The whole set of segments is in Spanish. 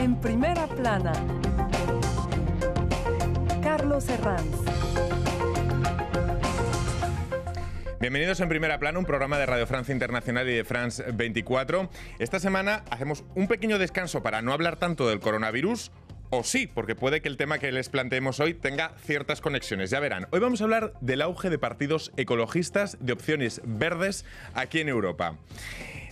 En primera plana, Carlos Herranz. Bienvenidos en Primera Plana, un programa de Radio Francia Internacional y de France 24. Esta semana hacemos un pequeño descanso para no hablar tanto del coronavirus, o sí, porque puede que el tema que les planteemos hoy tenga ciertas conexiones. Ya verán, hoy vamos a hablar del auge de partidos ecologistas, de opciones verdes aquí en Europa.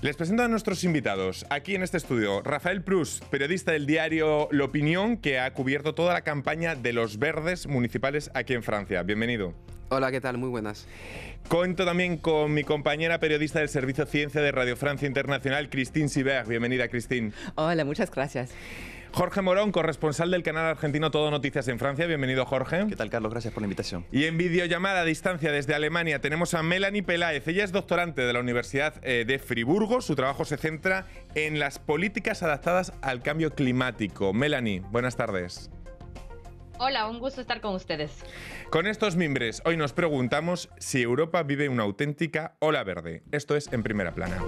Les presento a nuestros invitados. Aquí en este estudio, Rafael Proust, periodista del diario L'Opinion, que ha cubierto toda la campaña de los verdes municipales aquí en Francia. Bienvenido. Hola, ¿qué tal? Muy buenas. Cuento también con mi compañera periodista del Servicio Ciencia de Radio Francia Internacional, Christine Sibert. Bienvenida, Christine. Hola, muchas gracias. Jorge Morón, corresponsal del canal argentino Todo Noticias en Francia. Bienvenido, Jorge. ¿Qué tal, Carlos? Gracias por la invitación. Y en videollamada a distancia desde Alemania tenemos a Melanie Peláez. Ella es doctorante de la Universidad de Friburgo. Su trabajo se centra en las políticas adaptadas al cambio climático. Melanie, buenas tardes. Hola, un gusto estar con ustedes. Con estos mimbres, hoy nos preguntamos si Europa vive una auténtica ola verde. Esto es En Primera Plana.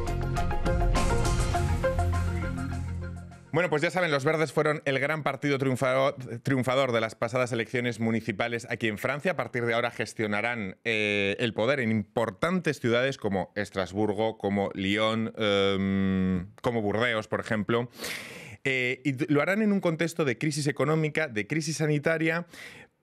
Bueno, pues ya saben, los verdes fueron el gran partido triunfador de las pasadas elecciones municipales aquí en Francia. A partir de ahora gestionarán el poder en importantes ciudades como Estrasburgo, como Lyon, como Burdeos, por ejemplo. Y lo harán en un contexto de crisis económica, de crisis sanitaria,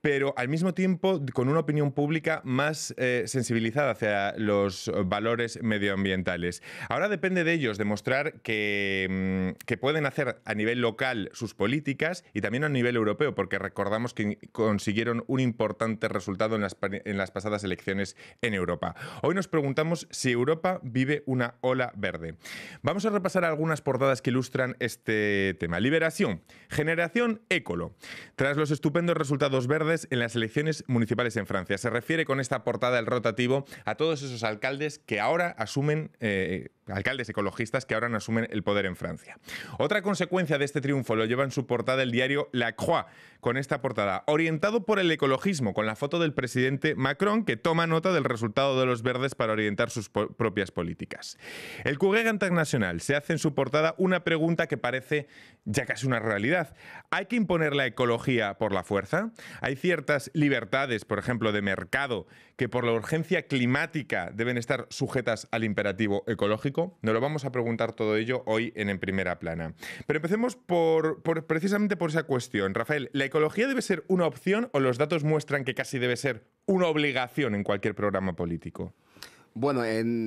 pero al mismo tiempo con una opinión pública más sensibilizada hacia los valores medioambientales. Ahora depende de ellos demostrar que pueden hacer a nivel local sus políticas y también a nivel europeo, porque recordamos que consiguieron un importante resultado en las pasadas elecciones en Europa. Hoy nos preguntamos si Europa vive una ola verde. Vamos a repasar algunas portadas que ilustran este tema. Liberación, Generación Écolo. Tras los estupendos resultados verdes en las elecciones municipales en Francia. Se refiere con esta portada el rotativo a todos esos alcaldes que ahora asumen, alcaldes ecologistas que ahora asumen el poder en Francia. Otra consecuencia de este triunfo lo lleva en su portada el diario La Croix, con esta portada, orientado por el ecologismo, con la foto del presidente Macron que toma nota del resultado de los verdes para orientar sus propias políticas. El Courrier International se hace en su portada una pregunta que parece ya casi una realidad. ¿Hay que imponer la ecología por la fuerza? ¿Hay ciertas libertades, por ejemplo, de mercado, que por la urgencia climática deben estar sujetas al imperativo ecológico? Nos lo vamos a preguntar todo ello hoy en Primera Plana. Pero empecemos precisamente por esa cuestión. Rafael, ¿la ecología debe ser una opción o los datos muestran que casi debe ser una obligación en cualquier programa político? Bueno,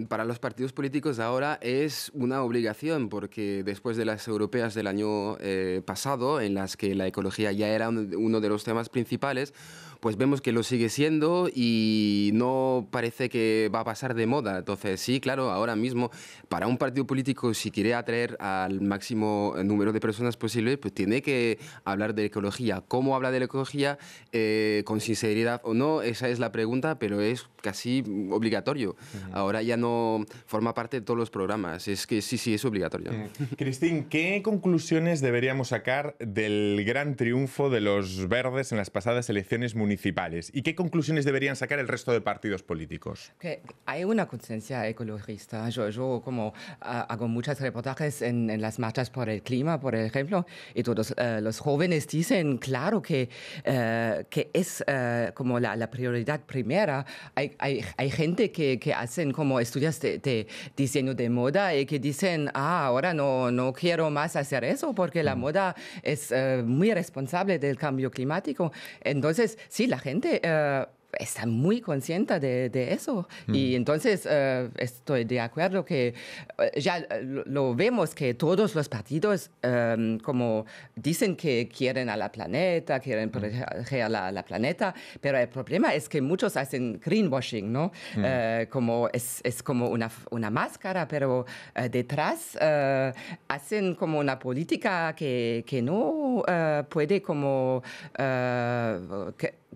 para los partidos políticos ahora es una obligación, porque después de las europeas del año pasado, en las que la ecología ya era uno de los temas principales, pues vemos que lo sigue siendo y no parece que va a pasar de moda. Entonces, sí, claro, ahora mismo, para un partido político, si quiere atraer al máximo número de personas posible, pues tiene que hablar de ecología. ¿Cómo habla de la ecología? ¿Con sinceridad o no? Esa es la pregunta, pero es casi obligatorio. Ahora ya no forma parte de todos los programas. Es que sí, es obligatorio. Christine, ¿qué conclusiones deberíamos sacar del gran triunfo de los verdes en las pasadas elecciones municipales? ¿Y qué conclusiones deberían sacar el resto de partidos políticos? Que hay una conciencia ecologista. Yo como hago muchos reportajes en las marchas por el clima, por ejemplo, y todos los jóvenes dicen, claro, que es como la prioridad primera. Hay gente que hacen como estudios de diseño de moda y que dicen, ahora no quiero más hacer eso porque la moda es muy responsable del cambio climático. Entonces, sí, la gente está muy consciente de eso. Y entonces estoy de acuerdo que ya lo vemos que todos los partidos como dicen que quieren a la planeta, quieren proteger a la planeta, pero el problema es que muchos hacen greenwashing, ¿no? Como es como una máscara, pero detrás hacen como una política que no puede como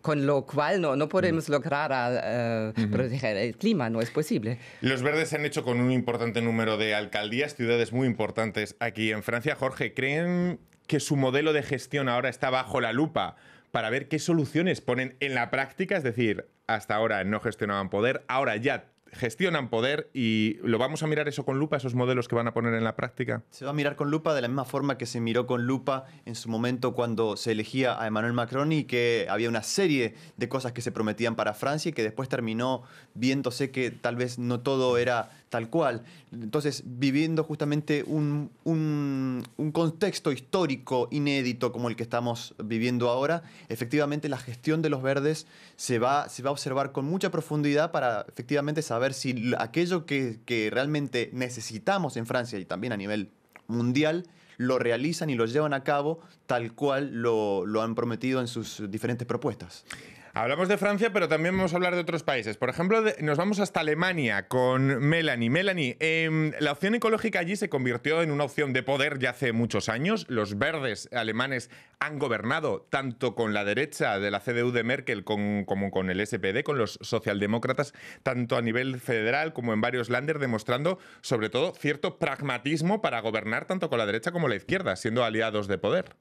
con lo cual no podemos lograr proteger el clima, no es posible. Los verdes se han hecho con un importante número de alcaldías, ciudades muy importantes aquí en Francia. Jorge, ¿creen que su modelo de gestión ahora está bajo la lupa para ver qué soluciones ponen en la práctica? Es decir, hasta ahora no gestionaban poder, ahora ya gestionan poder y lo vamos a mirar eso con lupa, esos modelos que van a poner en la práctica. Se va a mirar con lupa de la misma forma que se miró con lupa en su momento cuando se elegía a Emmanuel Macron y que había una serie de cosas que se prometían para Francia y que después terminó viéndose que tal vez no todo era tal cual. Entonces, viviendo justamente un contexto histórico inédito como el que estamos viviendo ahora, efectivamente la gestión de los verdes se va a observar con mucha profundidad para efectivamente saber si aquello que realmente necesitamos en Francia y también a nivel mundial lo realizan y lo llevan a cabo tal cual lo han prometido en sus diferentes propuestas. Hablamos de Francia, pero también vamos a hablar de otros países. Por ejemplo, nos vamos hasta Alemania con Melanie. Melanie, la opción ecológica allí se convirtió en una opción de poder ya hace muchos años. Los verdes alemanes han gobernado tanto con la derecha de la CDU de Merkel como con el SPD, con los socialdemócratas, tanto a nivel federal como en varios länder, demostrando sobre todo cierto pragmatismo para gobernar tanto con la derecha como la izquierda, siendo aliados de poder.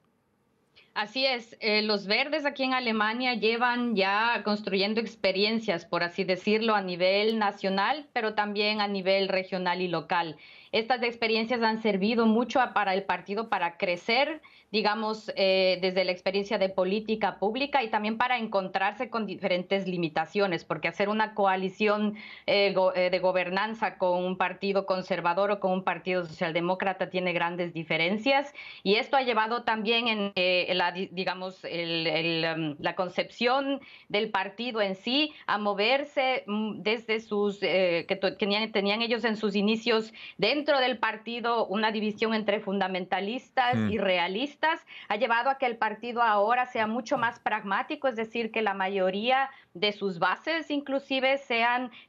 Así es, los verdes aquí en Alemania llevan ya construyendo experiencias, por así decirlo, a nivel nacional, pero también a nivel regional y local. Estas experiencias han servido mucho para el partido para crecer, digamos, desde la experiencia de política pública y también para encontrarse con diferentes limitaciones, porque hacer una coalición de gobernanza con un partido conservador o con un partido socialdemócrata tiene grandes diferencias y esto ha llevado también la concepción del partido en sí a moverse desde sus, que tenían ellos en sus inicios dentro del partido una división entre fundamentalistas y realistas, ha llevado a que el partido ahora sea mucho más pragmático, es decir, que la mayoría de sus bases inclusive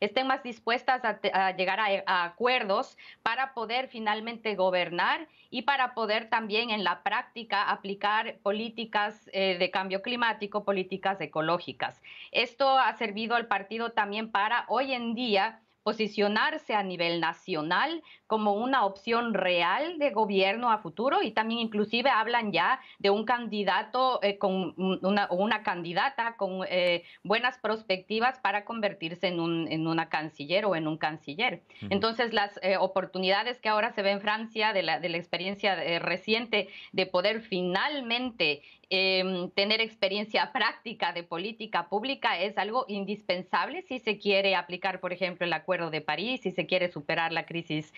estén más dispuestas a llegar a acuerdos para poder finalmente gobernar y para poder también en la práctica aplicar políticas de cambio climático, políticas ecológicas. Esto ha servido al partido también para hoy en día posicionarse a nivel nacional como una opción real de gobierno a futuro y también inclusive hablan ya de un candidato una candidata con buenas perspectivas para convertirse en una canciller o en un canciller. Entonces las oportunidades que ahora se ve en Francia de la experiencia reciente de poder finalmente tener experiencia práctica de política pública es algo indispensable si se quiere aplicar, por ejemplo, el Acuerdo de París, si se quiere superar la crisis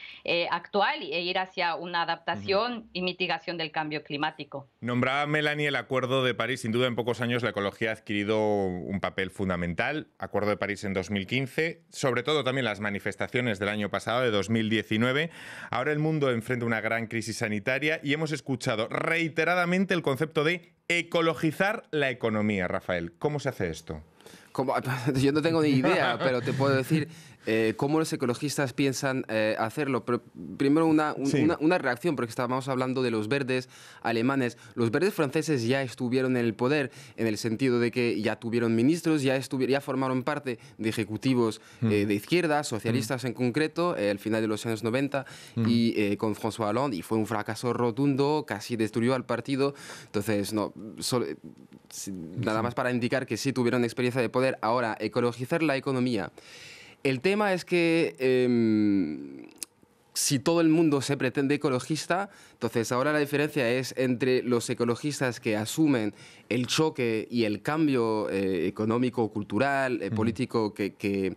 actual e ir hacia una adaptación y mitigación del cambio climático. Nombraba Melanie el Acuerdo de París. Sin duda, en pocos años la ecología ha adquirido un papel fundamental. Acuerdo de París en 2015, sobre todo también las manifestaciones del año pasado, de 2019. Ahora el mundo enfrenta una gran crisis sanitaria y hemos escuchado reiteradamente el concepto de ecologizar la economía. Rafael, ¿cómo se hace esto? Yo no tengo ni idea, pero te puedo decir cómo los ecologistas piensan hacerlo. Pero primero una reacción, porque estábamos hablando de los verdes alemanes. Los verdes franceses ya estuvieron en el poder, en el sentido de que ya tuvieron ministros, ya formaron parte de ejecutivos de izquierda, socialistas en concreto, al final de los años 90, y con François Hollande, y fue un fracaso rotundo, casi destruyó al partido. Entonces, nada más para indicar que sí tuvieron experiencia de poder. Ahora, ecologizar la economía. El tema es que si todo el mundo se pretende ecologista, entonces ahora la diferencia es entre los ecologistas que asumen el choque y el cambio económico, cultural, político de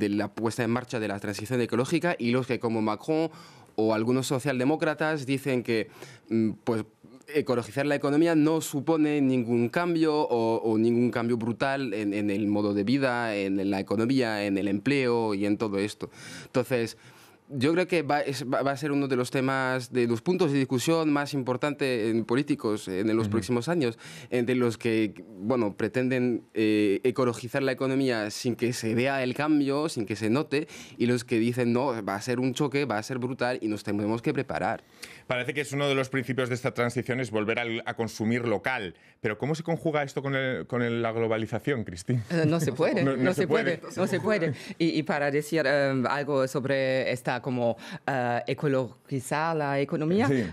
la puesta en marcha de la transición ecológica, y los que, como Macron o algunos socialdemócratas, dicen que pues ecologizar la economía no supone ningún cambio o ningún cambio brutal en el modo de vida, en la economía, en el empleo y en todo esto. Entonces, yo creo que va a ser uno de los temas, de los puntos de discusión más importantes en políticos en los próximos años, entre los que pretenden ecologizar la economía sin que se vea el cambio, sin que se note, y los que dicen no, va a ser un choque, va a ser brutal y nos tenemos que preparar. Parece que es uno de los principios de esta transición, es volver a consumir local. Pero ¿cómo se conjuga esto con la globalización, Cristín? No se puede, no se puede. Y para decir algo sobre esta como ecologizar la economía, sí.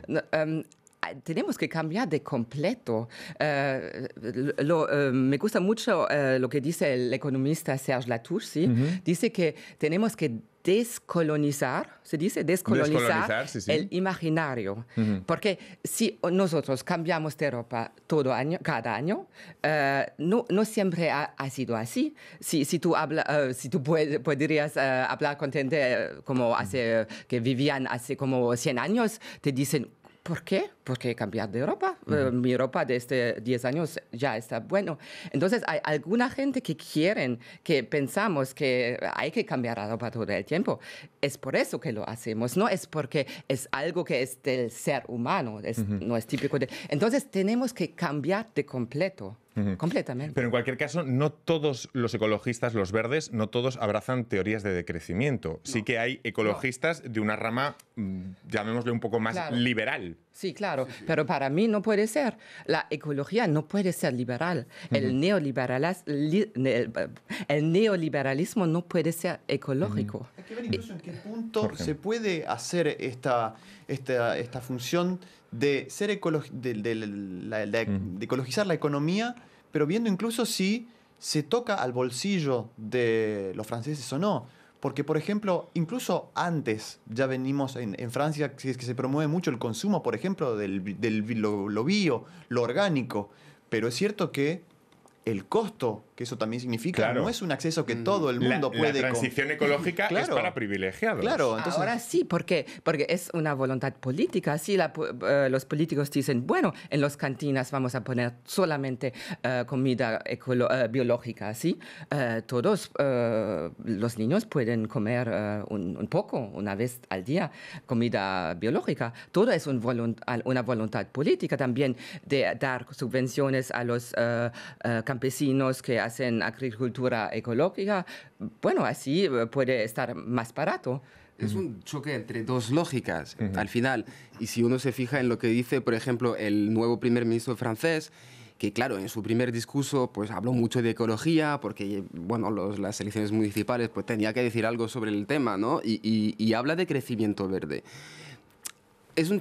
tenemos que cambiar de completo. Me gusta mucho lo que dice el economista Serge Latouche, ¿sí? Dice que tenemos que descolonizar, ¿se dice? Descolonizar sí. El imaginario. Porque si nosotros cambiamos de ropa cada año, no siempre ha sido así. Si tú podrías hablar con gente como que vivían hace como 100 años, te dicen, ¿por qué? Porque cambiar de ropa. Mi ropa desde 10 años ya está bueno. Entonces, hay alguna gente que pensamos que hay que cambiar la ropa todo el tiempo. Es por eso que lo hacemos, no es porque es algo que es del ser humano, no es típico de... Entonces, tenemos que cambiar de completo. Completamente. Pero en cualquier caso, no todos los ecologistas, los verdes, no todos abrazan teorías de decrecimiento. No. Sí que hay ecologistas de una rama, llamémosle un poco más liberal. Sí, claro, pero para mí no puede ser. La ecología no puede ser liberal. El neoliberalismo no puede ser ecológico. Hay que ver incluso en qué punto se puede hacer esta función de ser de ecologizar la economía, pero viendo incluso si se toca al bolsillo de los franceses o no. Porque, por ejemplo, incluso antes, ya venimos en Francia, que se promueve mucho el consumo, por ejemplo, lo bio, lo orgánico. Pero es cierto que el costo, que eso también significa, no es un acceso que todo el mundo puede... La transición ecológica es para privilegiados. Claro, entonces... Ahora sí, porque es una voluntad política. Sí, los políticos dicen, bueno, en las cantinas vamos a poner solamente comida biológica, ¿sí? Todos los niños pueden comer un poco, una vez al día, comida biológica. Todo es una voluntad política también de dar subvenciones a los campesinos que hacen agricultura ecológica. Bueno, así puede estar más barato. Es un choque entre dos lógicas, al final. Y si uno se fija en lo que dice, por ejemplo, el nuevo primer ministro francés, que claro, en su primer discurso pues habló mucho de ecología, porque bueno, las elecciones municipales pues tenía que decir algo sobre el tema, ¿no? Y habla de crecimiento verde. O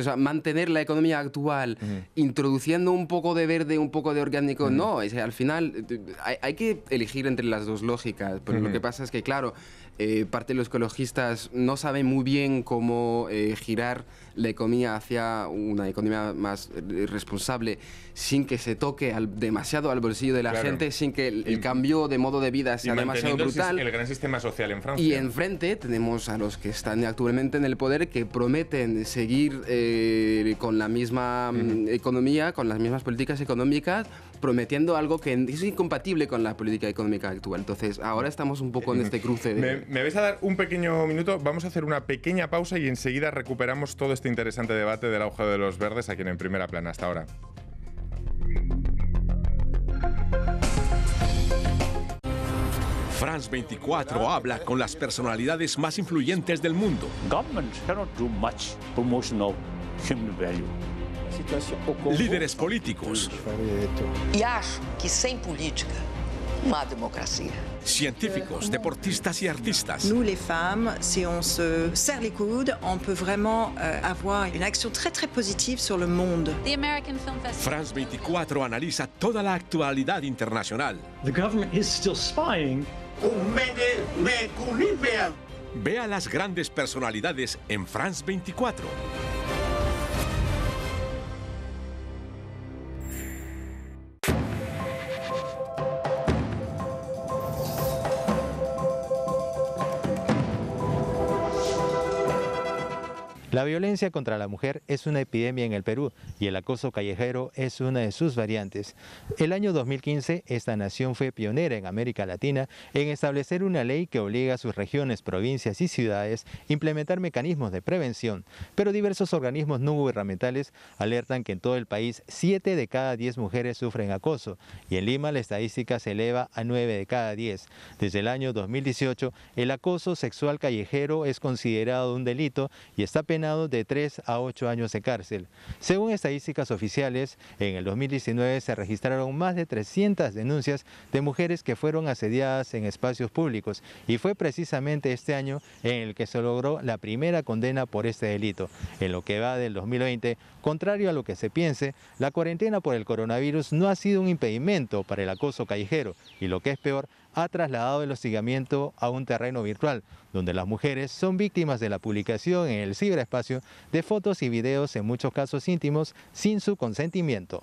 sea, mantener la economía actual introduciendo un poco de verde, un poco de orgánico, no. Al final hay que elegir entre las dos lógicas, pero lo que pasa es que, claro, parte de los ecologistas no saben muy bien cómo girar la economía hacia una economía más responsable sin que se toque demasiado al bolsillo de la gente, sin que el cambio de modo de vida sea demasiado brutal. El gran sistema social en Francia. Y enfrente tenemos a los que están actualmente en el poder que prometen seguir con la misma economía, con las mismas políticas económicas, prometiendo algo que es incompatible con la política económica actual. Entonces, ahora estamos un poco en este cruce de... ¿Me vais a dar un pequeño minuto? Vamos a hacer una pequeña pausa y enseguida recuperamos todo este interesante debate del auge de los verdes aquí en Primera Plana. Hasta ahora. France 24 habla con las personalidades más influyentes del mundo. Government cannot do much promotion of human value. Líderes políticos. E acho que sem política não há democracia. Científicos, deportistas y artistas. Nous, les femmes, si on se serre les coudes, on peut vraiment avoir une action très très positive sur le monde. The American Film Festival. France 24 analiza toda la actualidad internacional. The government is still spying. Vea las grandes personalidades en France 24. La violencia contra la mujer es una epidemia en el Perú y el acoso callejero es una de sus variantes. El año 2015, esta nación fue pionera en América Latina en establecer una ley que obliga a sus regiones, provincias y ciudades a implementar mecanismos de prevención, pero diversos organismos no gubernamentales alertan que en todo el país 7 de cada 10 mujeres sufren acoso y en Lima la estadística se eleva a 9 de cada 10. Desde el año 2018, el acoso sexual callejero es considerado un delito y está penado condenado de 3 a 8 años de cárcel. Según estadísticas oficiales, en el 2019 se registraron más de 300 denuncias de mujeres que fueron asediadas en espacios públicos y fue precisamente este año en el que se logró la primera condena por este delito. En lo que va del 2020, contrario a lo que se piense, la cuarentena por el coronavirus no ha sido un impedimento para el acoso callejero y, lo que es peor, ha trasladado el hostigamiento a un terreno virtual, donde las mujeres son víctimas de la publicación en el ciberespacio de fotos y videos, en muchos casos íntimos, sin su consentimiento.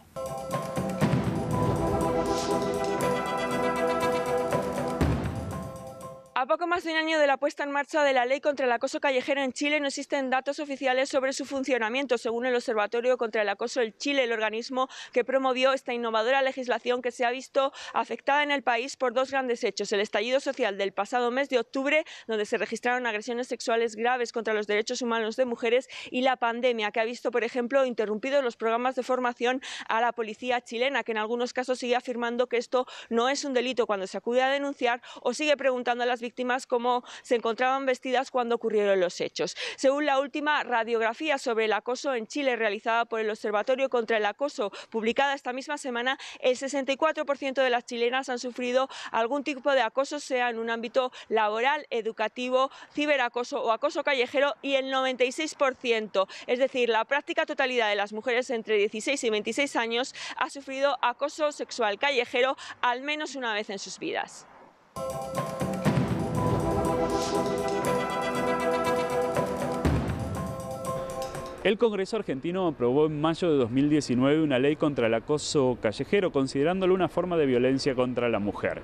A poco más de un año de la puesta en marcha de la ley contra el acoso callejero en Chile, no existen datos oficiales sobre su funcionamiento, según el Observatorio contra el Acoso en Chile, el organismo que promovió esta innovadora legislación que se ha visto afectada en el país por dos grandes hechos: el estallido social del pasado mes de octubre, donde se registraron agresiones sexuales graves contra los derechos humanos de mujeres, y la pandemia, que ha visto, por ejemplo, interrumpidos los programas de formación a la policía chilena, que en algunos casos sigue afirmando que esto no es un delito cuando se acude a denunciar, o sigue preguntando a las víctimas cómo se encontraban vestidas cuando ocurrieron los hechos. Según la última radiografía sobre el acoso en Chile realizada por el Observatorio contra el Acoso, publicada esta misma semana, el 64% de las chilenas han sufrido algún tipo de acoso, sea en un ámbito laboral, educativo, ciberacoso o acoso callejero, y el 96%, es decir, la práctica totalidad de las mujeres entre 16 y 26 años, ha sufrido acoso sexual callejero al menos una vez en sus vidas. El Congreso argentino aprobó en mayo de 2019 una ley contra el acoso callejero, considerándolo una forma de violencia contra la mujer.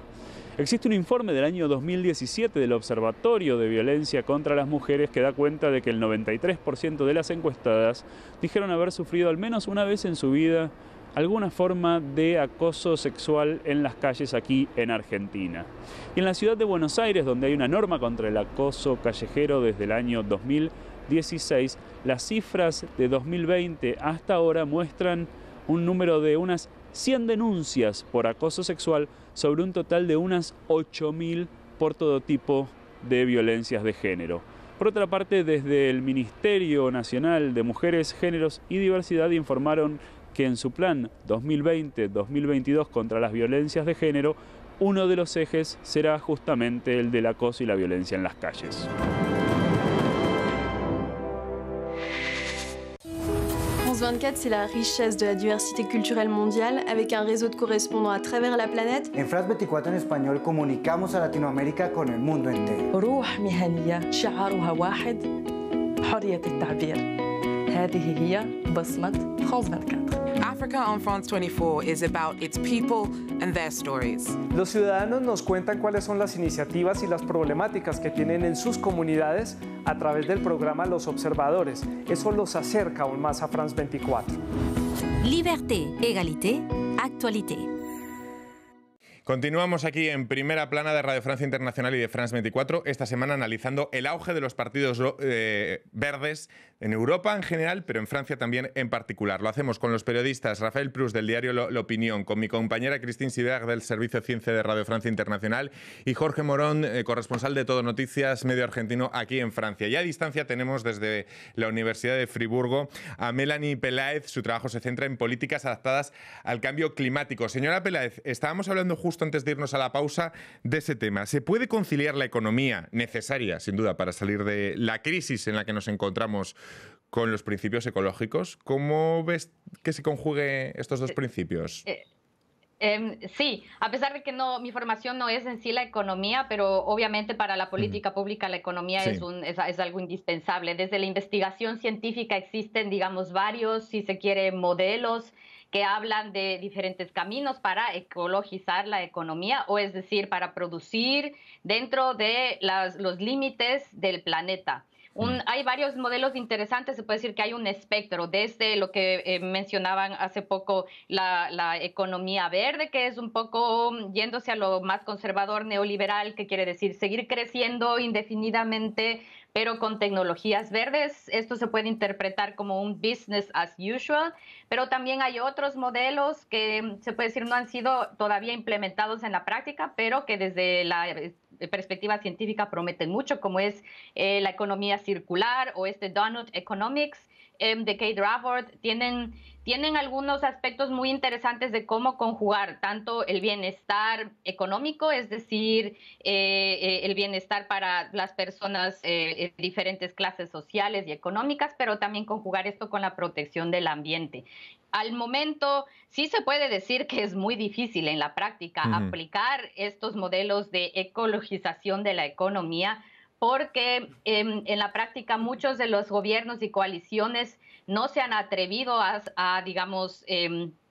Existe un informe del año 2017 del Observatorio de Violencia contra las Mujeres que da cuenta de que el 93% de las encuestadas dijeron haber sufrido al menos una vez en su vida alguna forma de acoso sexual en las calles aquí en Argentina. Y en la ciudad de Buenos Aires, donde hay una norma contra el acoso callejero desde el año 2016, las cifras de 2020 hasta ahora muestran un número de unas 100 denuncias por acoso sexual sobre un total de unas 8.000 por todo tipo de violencias de género. Por otra parte, desde el Ministerio Nacional de Mujeres, Géneros y Diversidad informaron que en su plan 2020-2022 contra las violencias de género, uno de los ejes será justamente el del acoso y la violencia en las calles. France 24, c'est la richesse de la diversité culturelle mondiale, avec un réseau de correspondants à travers la planète. En France 24 en español comunicamos a Latinoamérica con el mundo entero. روح مهنية شعارها واحد: حرية التعبير. هذه هي بصمة France 24. Africa on France 24 is about its people and their stories. Los ciudadanos nos cuentan cuáles son las iniciativas y las problemáticas que tienen en sus comunidades a través del programa Los Observadores. Eso los acerca aún más a France 24. Liberté, égalité, actualité. Continuamos aquí en Primera Plana de Radio Francia Internacional y de France 24, esta semana analizando el auge de los partidos verdes en Europa en general, pero en Francia también en particular. Lo hacemos con los periodistas Rafael Proust del diario L'Opinión, con mi compañera Christine Sivert del Servicio de Ciencia de Radio Francia Internacional y Jorge Morón, corresponsal de Todo Noticias, medio argentino aquí en Francia. Y a distancia tenemos desde la Universidad de Friburgo a Melanie Peláez. Su trabajo se centra en políticas adaptadas al cambio climático. Señora Peláez, estábamos hablando justo antes de irnos a la pausa de ese tema. ¿Se puede conciliar la economía necesaria, sin duda, para salir de la crisis en la que nos encontramos con los principios ecológicos? ¿Cómo ves que se conjugue estos dos principios? Sí, a pesar de que mi formación no es en sí la economía, pero obviamente para la política pública la economía sí. es algo indispensable. Desde la investigación científica existen, digamos, varios, si se quiere, modelos que hablan de diferentes caminos para ecologizar la economía, o es decir, para producir dentro de los límites del planeta. Hay varios modelos interesantes, se puede decir que hay un espectro, desde lo que mencionaban hace poco, la economía verde, que es un poco yéndose a lo más conservador neoliberal, que quiere decir seguir creciendo indefinidamente, pero con tecnologías verdes. Esto se puede interpretar como un business as usual, pero también hay otros modelos que se puede decir no han sido todavía implementados en la práctica, pero que desde perspectiva científica prometen mucho, como es la economía circular o Donut Economics de Kate Raworth. Tienen algunos aspectos muy interesantes de cómo conjugar tanto el bienestar económico, es decir, el bienestar para las personas de diferentes clases sociales y económicas, pero también conjugar esto con la protección del ambiente. Al momento, sí se puede decir que es muy difícil en la práctica aplicar estos modelos de ecologización de la economía, porque en la práctica muchos de los gobiernos y coaliciones no se han atrevido a digamos,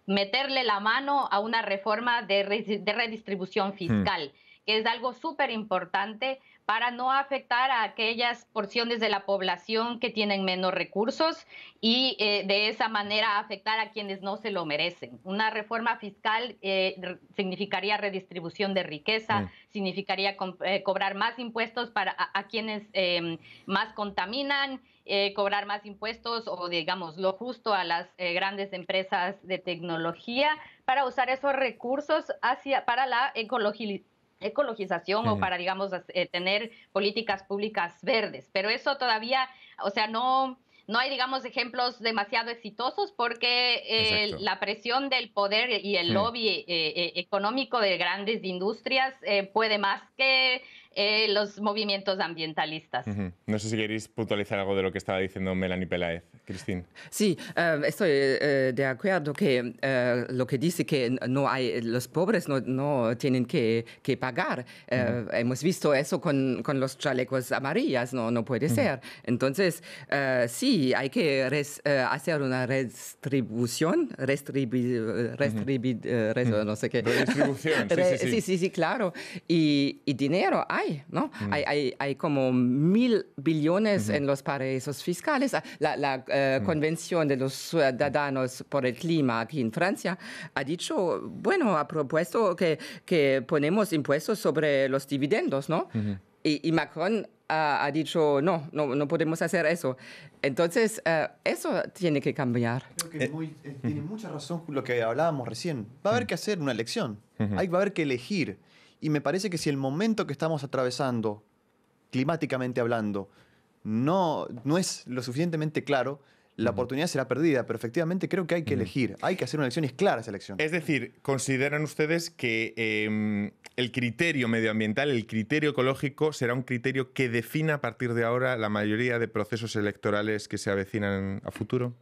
meterle la mano a una reforma de redistribución fiscal, que es algo súper importante para no afectar a aquellas porciones de la población que tienen menos recursos y de esa manera afectar a quienes no se lo merecen. Una reforma fiscal significaría redistribución de riqueza, significaría cobrar más impuestos a quienes más contaminan, cobrar más impuestos o, digamos, lo justo a las grandes empresas de tecnología para usar esos recursos para la ecologización o para, digamos, tener políticas públicas verdes. Pero eso todavía, o sea, no hay, digamos, ejemplos demasiado exitosos porque la presión del poder y el lobby económico de grandes industrias puede más que los movimientos ambientalistas. No sé si queréis puntualizar algo de lo que estaba diciendo Melanie Peláez. Cristín. Sí, estoy de acuerdo que lo que dice que no hay, los pobres no tienen que pagar. Hemos visto eso con los chalecos amarillos, no puede ser. Entonces, sí, hay que hacer una redistribución, no sé qué. Redistribución, sí, claro. Y dinero hay, ¿no? Hay como 1.000 billones en los paraísos fiscales. La Convención de los Ciudadanos por el Clima aquí en Francia ha dicho, bueno, ha propuesto que ponemos impuestos sobre los dividendos, ¿no? Y Macron ha dicho, no podemos hacer eso. Entonces, eso tiene que cambiar. Creo que tiene mucha razón lo que hablábamos recién. Va a haber que hacer una elección. Va a haber que elegir. Y me parece que si el momento que estamos atravesando, climáticamente hablando, no es lo suficientemente claro, la oportunidad será perdida, pero efectivamente creo que hay que elegir, hay que hacer una elección y es clara esa elección. Es decir, ¿consideran ustedes que el criterio medioambiental, el criterio ecológico, será un criterio que defina a partir de ahora la mayoría de procesos electorales que se avecinan a futuro?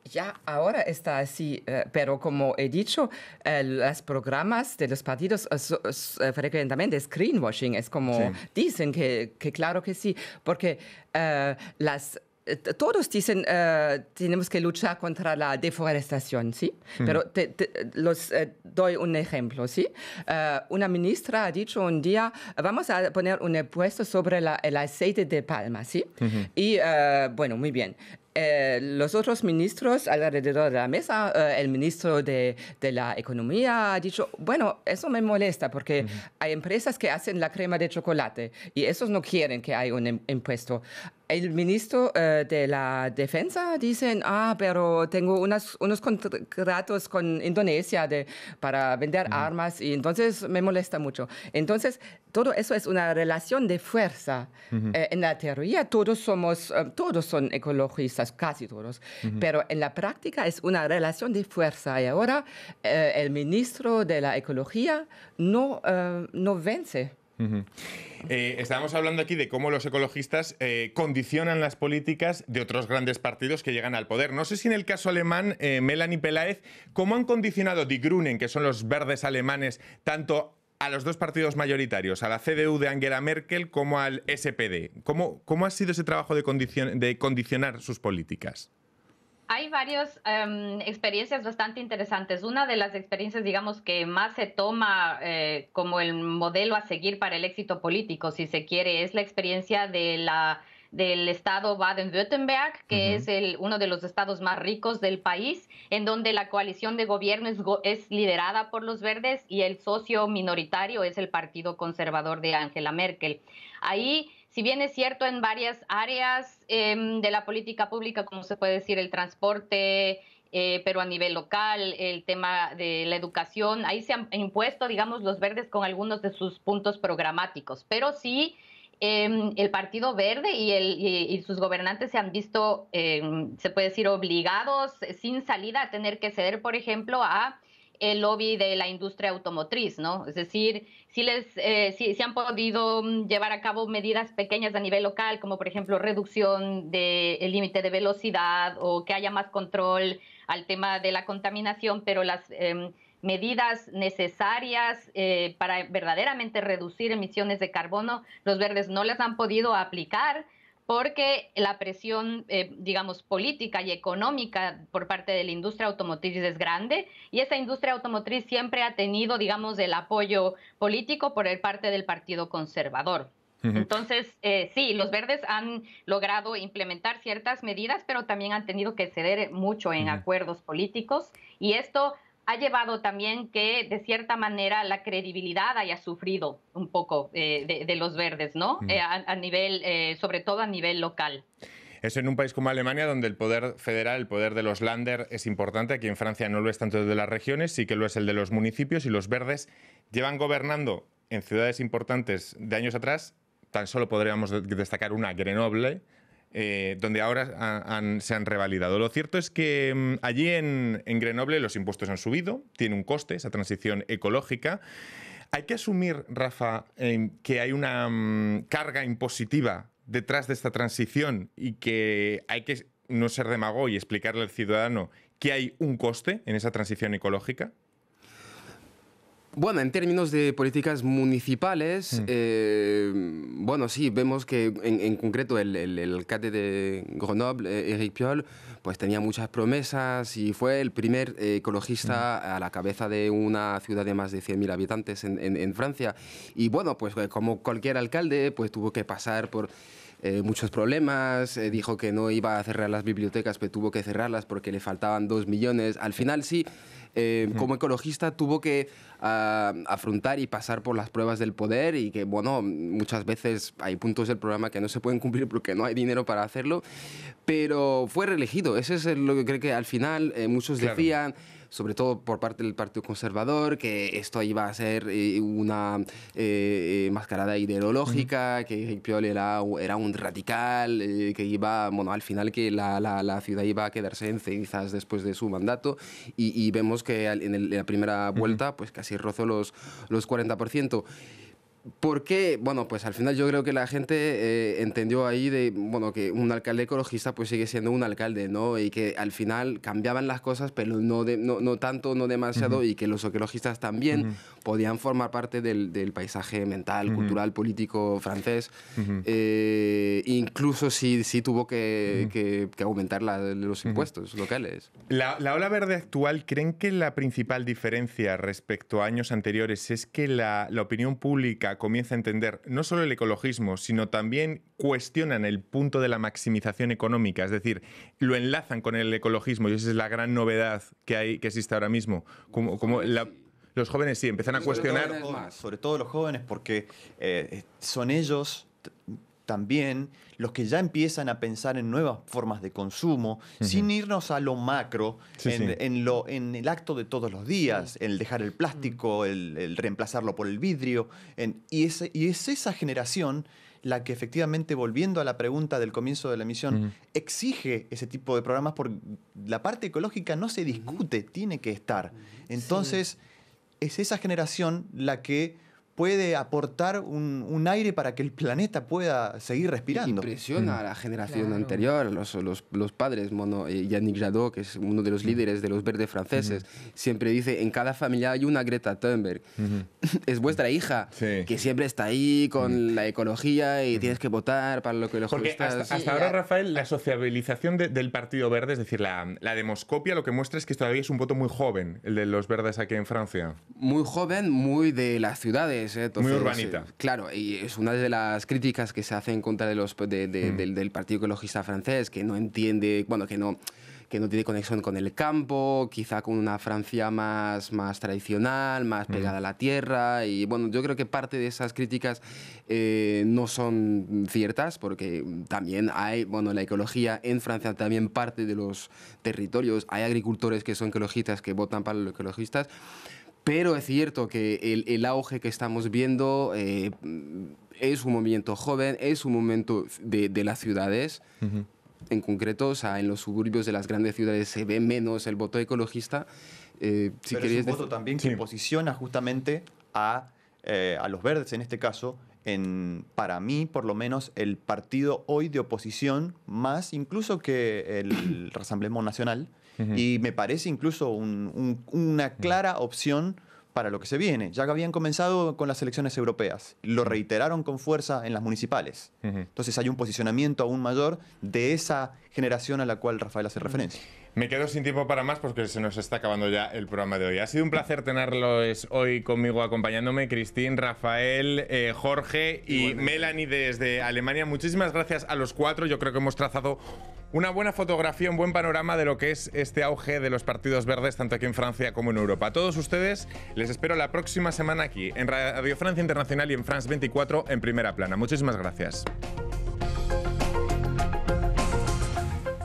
Ya ahora está así, pero como he dicho, los programas de los partidos frecuentemente es greenwashing, es como dicen que claro que sí, porque todos dicen tenemos que luchar contra la deforestación, ¿sí? Pero los doy un ejemplo, ¿sí? Una ministra ha dicho un día, vamos a poner un impuesto sobre el aceite de palma, ¿sí? Y bueno, muy bien. Los otros ministros alrededor de la mesa, el ministro de la Economía ha dicho, bueno, eso me molesta porque hay empresas que hacen la crema de chocolate y esos no quieren que haya un impuesto. El ministro de la Defensa dice, pero tengo unos contratos con Indonesia para vender armas y entonces me molesta mucho. Entonces, todo eso es una relación de fuerza. En la teoría todos son ecologistas, casi todos, pero en la práctica es una relación de fuerza y ahora el ministro de la Ecología no vence. Estábamos hablando aquí de cómo los ecologistas condicionan las políticas de otros grandes partidos que llegan al poder. No sé si en el caso alemán, Melanie Peláez, ¿cómo han condicionado Die Grünen, que son los verdes alemanes, tanto a los dos partidos mayoritarios, a la CDU de Angela Merkel como al SPD? ¿Cómo ha sido ese trabajo de condicionar sus políticas? Hay varias experiencias bastante interesantes. Una de las experiencias, digamos, que más se toma como el modelo a seguir para el éxito político, si se quiere, es la experiencia del estado Baden-Württemberg, que es uno de los estados más ricos del país, en donde la coalición de gobierno es liderada por los verdes y el socio minoritario es el Partido Conservador de Angela Merkel. Ahí, si bien es cierto en varias áreas de la política pública, como se puede decir, el transporte, pero a nivel local, el tema de la educación, ahí se han impuesto, digamos, los verdes con algunos de sus puntos programáticos, pero sí el Partido Verde y sus gobernantes se han visto, se puede decir, obligados sin salida a tener que ceder, por ejemplo, a el lobby de la industria automotriz, ¿no? Es decir, si han podido llevar a cabo medidas pequeñas a nivel local, como por ejemplo reducción del límite de velocidad o que haya más control al tema de la contaminación, pero las medidas necesarias para verdaderamente reducir emisiones de carbono, los verdes no las han podido aplicar porque la presión, digamos, política y económica por parte de la industria automotriz es grande y esa industria automotriz siempre ha tenido, digamos, el apoyo político por parte del Partido Conservador. Entonces, sí, los verdes han logrado implementar ciertas medidas, pero también han tenido que ceder mucho en acuerdos políticos y esto ha llevado también que, de cierta manera, la credibilidad haya sufrido un poco de los verdes, ¿no? A nivel, sobre todo a nivel local. Eso en un país como Alemania, donde el poder federal, el poder de los Länder es importante. Aquí en Francia no lo es tanto el de las regiones, sí que lo es el de los municipios, y los verdes llevan gobernando en ciudades importantes de años atrás. Tan solo podríamos destacar una, Grenoble, donde ahora se han revalidado. Lo cierto es que allí en Grenoble los impuestos han subido, tiene un coste esa transición ecológica. Hay que asumir, Rafa, que hay una carga impositiva detrás de esta transición y que hay que no ser demagogo y explicarle al ciudadano que hay un coste en esa transición ecológica. Bueno, en términos de políticas municipales, bueno, sí, vemos que en concreto el alcalde de Grenoble, Éric Piolle, pues tenía muchas promesas y fue el primer ecologista a la cabeza de una ciudad de más de 100.000 habitantes en Francia. Y bueno, pues como cualquier alcalde, pues tuvo que pasar por muchos problemas, dijo que no iba a cerrar las bibliotecas, pero tuvo que cerrarlas porque le faltaban 2 millones. Al final sí, como ecologista tuvo que afrontar y pasar por las pruebas del poder y que, bueno, muchas veces hay puntos del programa que no se pueden cumplir porque no hay dinero para hacerlo, pero fue reelegido. Eso es lo que creo que al final muchos decían, sobre todo por parte del Partido Conservador, que esto iba a ser una mascarada ideológica, que Éric Piolle era un radical, que iba, bueno, al final que la ciudad iba a quedarse en cenizas después de su mandato y vemos que en la primera vuelta pues casi rozó los 40%. ¿Por qué? Bueno, pues al final yo creo que la gente entendió ahí que un alcalde ecologista pues sigue siendo un alcalde, ¿no? Y que al final cambiaban las cosas, pero no tanto, no demasiado, y que los ecologistas también podían formar parte del paisaje mental, cultural, político francés. Incluso si tuvo que aumentar los impuestos locales. La ola verde actual, ¿creen que la principal diferencia respecto a años anteriores es que la opinión pública comienza a entender no solo el ecologismo, sino también cuestionan el punto de la maximización económica? Es decir, lo enlazan con el ecologismo y esa es la gran novedad que existe ahora mismo. Los jóvenes sí empiezan a cuestionar. Sobre todo los jóvenes, porque son ellos también los que ya empiezan a pensar en nuevas formas de consumo, sin irnos a lo macro, en el acto de todos los días, el dejar el plástico, el reemplazarlo por el vidrio. Y es esa generación la que efectivamente, volviendo a la pregunta del comienzo de la emisión, exige ese tipo de programas, porque la parte ecológica no se discute, tiene que estar. Entonces, es esa generación la que puede aportar un aire para que el planeta pueda seguir respirando. Impresiona a la generación anterior, los padres. Yannick Jadot, que es uno de los líderes de los verdes franceses, siempre dice, en cada familia hay una Greta Thunberg. Es vuestra hija, que siempre está ahí con la ecología y tienes que votar para lo que los Porque hasta ahora, Rafael, la sociabilización del Partido Verde, es decir, la demoscopia, lo que muestra es que todavía es un voto muy joven, el de los verdes aquí en Francia. Muy joven, muy de las ciudades. Entonces, muy urbanita. Claro, y es una de las críticas que se hacen contra del Partido Ecologista francés, que no entiende, bueno, que que no tiene conexión con el campo, quizá con una Francia más tradicional, más pegada a la tierra. Y bueno, yo creo que parte de esas críticas no son ciertas, porque también hay, bueno, la ecología en Francia también parte de los territorios. Hay agricultores que son ecologistas, que votan para los ecologistas. Pero es cierto que el auge que estamos viendo es un movimiento joven, es un momento de las ciudades. En concreto, o sea, en los suburbios de las grandes ciudades se ve menos el voto ecologista. Pero es un voto también que posiciona justamente a los verdes, en este caso, para mí, por lo menos, el partido hoy de oposición más incluso que el Rassemblement Nacional. Y me parece incluso una clara opción para lo que se viene. Ya que habían comenzado con las elecciones europeas, lo reiteraron con fuerza en las municipales. Entonces hay un posicionamiento aún mayor de esa generación a la cual Rafael hace referencia. Me quedo sin tiempo para más porque se nos está acabando ya el programa de hoy. Ha sido un placer tenerlos hoy conmigo acompañándome, Christine, Rafael, Jorge y Melanie desde Alemania. Muchísimas gracias a los cuatro. Yo creo que hemos trazado una buena fotografía, un buen panorama de lo que es este auge de los partidos verdes, tanto aquí en Francia como en Europa. A todos ustedes les espero la próxima semana aquí, en Radio Francia Internacional y en France 24, en Primera Plana. Muchísimas gracias.